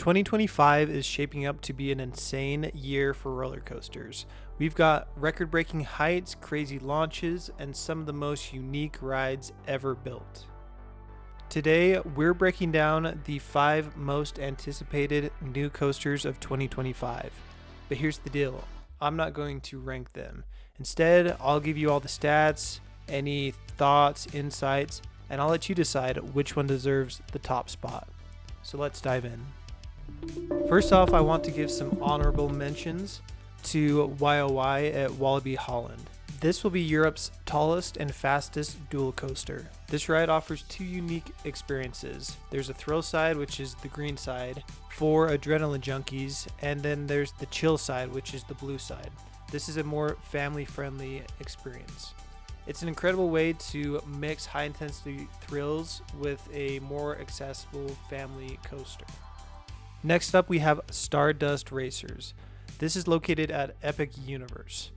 2025 is shaping up to be an insane year for roller coasters. We've got record-breaking heights, crazy launches, and some of the most unique rides ever built. Today, we're breaking down the 5 most anticipated new coasters of 2025. But here's the deal, I'm not going to rank them. Instead, I'll give you all the stats, any thoughts, insights, and I'll let you decide which one deserves the top spot. So let's dive in. First off, I want to give some honorable mentions to YOY at Walibi Holland. This will be Europe's tallest and fastest dual coaster. This ride offers 2 unique experiences. There's a thrill side, which is the green side, for adrenaline junkies, and then there's the chill side, which is the blue side. This is a more family-friendly experience. It's an incredible way to mix high-intensity thrills with a more accessible family coaster. Next up, we have Stardust Racers. This is located at Epic Universe.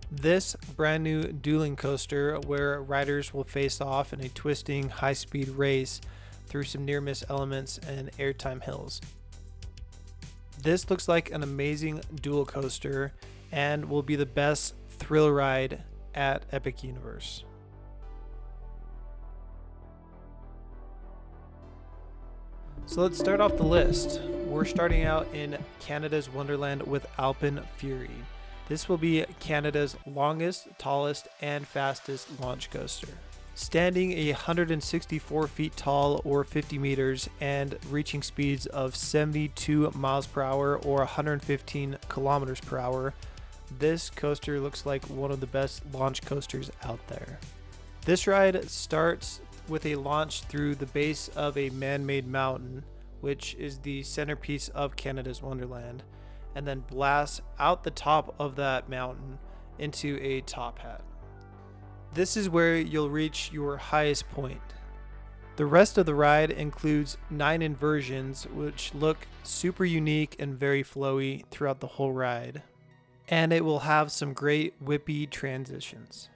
This brand new dueling coaster where riders will face off in a twisting high-speed race through some near-miss elements and airtime hills. This looks like an amazing dual coaster and will be the best thrill ride at Epic Universe. So let's start off the list. We're starting out in Canada's Wonderland with AlpenFury. This will be Canada's longest, tallest, and fastest launch coaster. Standing 164 feet tall or 50 meters and reaching speeds of 72 miles per hour or 115 kilometers per hour, this coaster looks like one of the best launch coasters out there. This ride starts with a launch through the base of a man-made mountain, which is the centerpiece of Canada's Wonderland, and then blasts out the top of that mountain into a top hat. This is where you'll reach your highest point. The rest of the ride includes 9 inversions, which look super unique and very flowy throughout the whole ride. And it will have some great whippy transitions.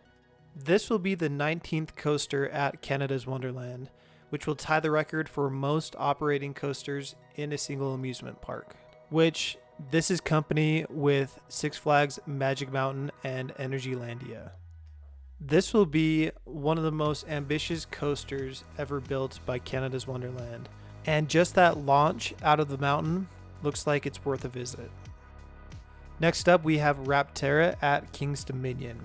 This will be the 19th coaster at Canada's Wonderland, which will tie the record for most operating coasters in a single amusement park, which this is company with Six Flags Magic Mountain and Energylandia. This will be one of the most ambitious coasters ever built by Canada's Wonderland, and just that launch out of the mountain looks like it's worth a visit. Next up, we have Rapterra at King's Dominion.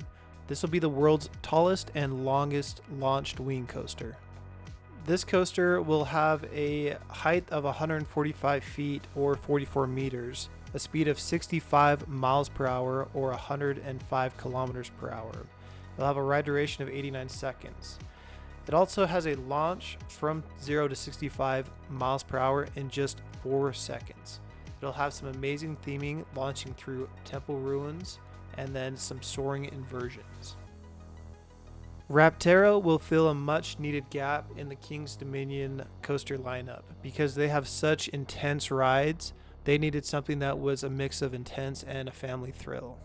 This will be the world's tallest and longest launched wing coaster. This coaster will have a height of 145 feet or 44 meters, a speed of 65 miles per hour or 105 kilometers per hour. It'll have a ride duration of 89 seconds. It also has a launch from 0 to 65 miles per hour in just 4 seconds. It'll have some amazing theming launching through temple ruins and then some soaring inversions. Rapterra will fill a much needed gap in the King's Dominion coaster lineup because they have such intense rides. They needed something that was a mix of intense and a family thrill.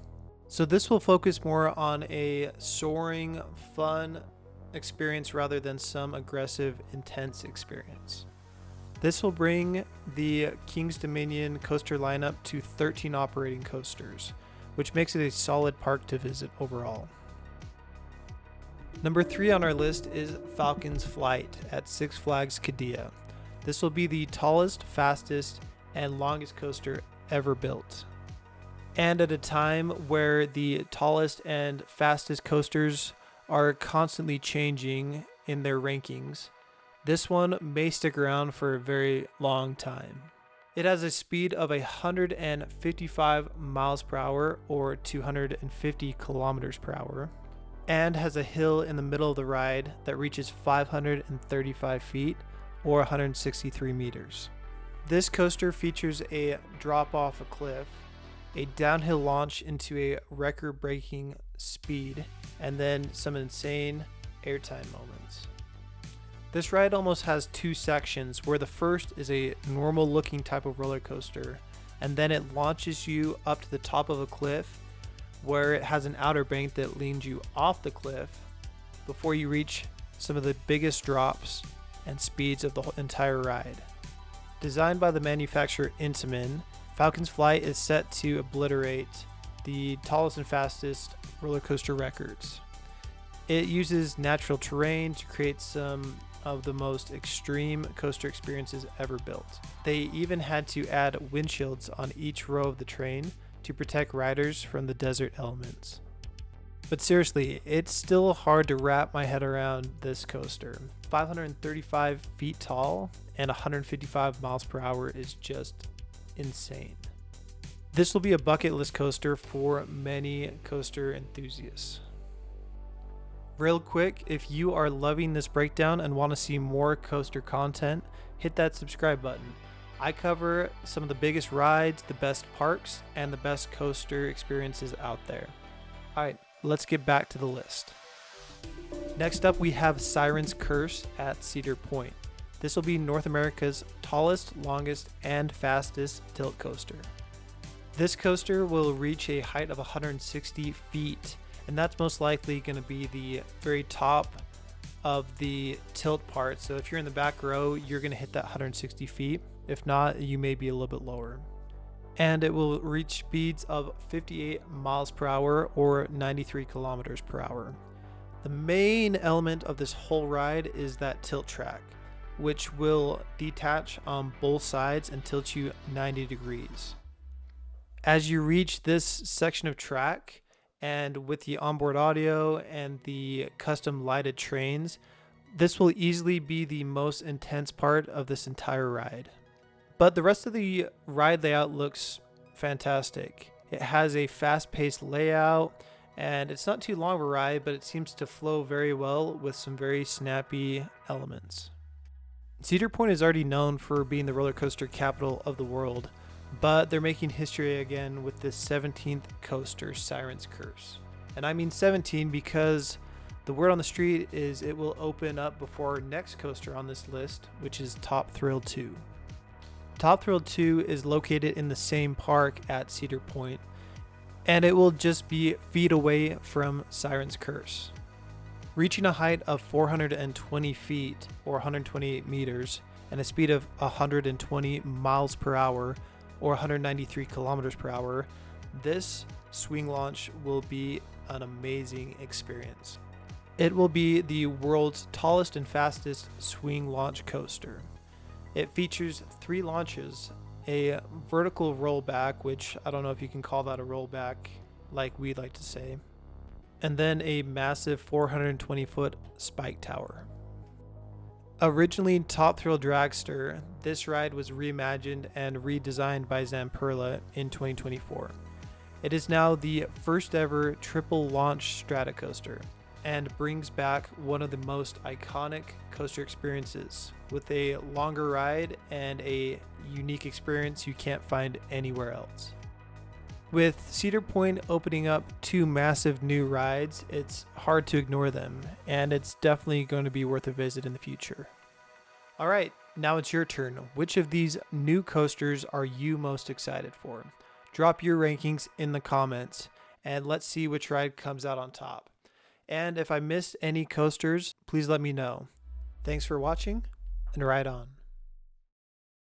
So this will focus more on a soaring, fun experience rather than some aggressive, intense experience. This will bring the King's Dominion coaster lineup to 13 operating coasters, which makes it a solid park to visit overall. Number 3 on our list is Falcon's Flight at Six Flags Qiddiya. This will be the tallest, fastest, and longest coaster ever built. And at a time where the tallest and fastest coasters are constantly changing in their rankings, this one may stick around for a very long time. It has a speed of 155 miles per hour or 250 kilometers per hour and has a hill in the middle of the ride that reaches 535 feet or 163 meters. This coaster features a drop off a cliff, a downhill launch into a record-breaking speed, and then some insane airtime moments. This ride almost has 2 sections where the first is a normal looking type of roller coaster and then it launches you up to the top of a cliff where it has an outer bank that leans you off the cliff before you reach some of the biggest drops and speeds of the entire ride. Designed by the manufacturer Intamin, Falcon's flight is set to obliterate the tallest and fastest roller coaster records. It uses natural terrain to create some of the most extreme coaster experiences ever built. They even had to add windshields on each row of the train to protect riders from the desert elements. But seriously, it's still hard to wrap my head around this coaster. 535 feet tall and 155 miles per hour is just insane. This will be a bucket list coaster for many coaster enthusiasts. Real quick, if you are loving this breakdown and want to see more coaster content, hit that subscribe button. I cover some of the biggest rides, the best parks, and the best coaster experiences out there. Alright, let's get back to the list. Next up, we have Siren's Curse at Cedar Point. This will be North America's tallest, longest, and fastest tilt coaster. This coaster will reach a height of 160 feet, and that's most likely going to be the very top of the tilt part. So if you're in the back row, you're going to hit that 160 feet. If not, you may be a little bit lower. And it will reach speeds of 58 miles per hour or 93 kilometers per hour. The main element of this whole ride is that tilt track, which will detach on both sides and tilt you 90 degrees. As you reach this section of track, and with the onboard audio and the custom lighted trains, this will easily be the most intense part of this entire ride. But the rest of the ride layout looks fantastic. It has a fast-paced layout, and it's not too long of a ride, but it seems to flow very well with some very snappy elements. Cedar Point is already known for being the roller coaster capital of the world, but they're making history again with this 17th coaster, Siren's Curse. And I mean 17 because the word on the street is it will open up before our next coaster on this list, which is Top Thrill 2. Top Thrill 2 is located in the same park at Cedar Point, and it will just be feet away from Siren's Curse. Reaching a height of 420 feet or 128 meters and a speed of 120 miles per hour or 193 kilometers per hour, this swing launch will be an amazing experience. It will be the world's tallest and fastest swing launch coaster. It features 3 launches, a vertical rollback, which I don't know if you can call that a rollback like we like to say, and then a massive 420-foot spike tower. Originally Top Thrill Dragster, this ride was reimagined and redesigned by Zamperla in 2024. It is now the first ever triple launch Stratocoaster and brings back one of the most iconic coaster experiences with a longer ride and a unique experience you can't find anywhere else. With Cedar Point opening up 2 massive new rides, it's hard to ignore them, and it's definitely going to be worth a visit in the future. Alright, now it's your turn. Which of these new coasters are you most excited for? Drop your rankings in the comments, and let's see which ride comes out on top. And if I missed any coasters, please let me know. Thanks for watching, and ride on.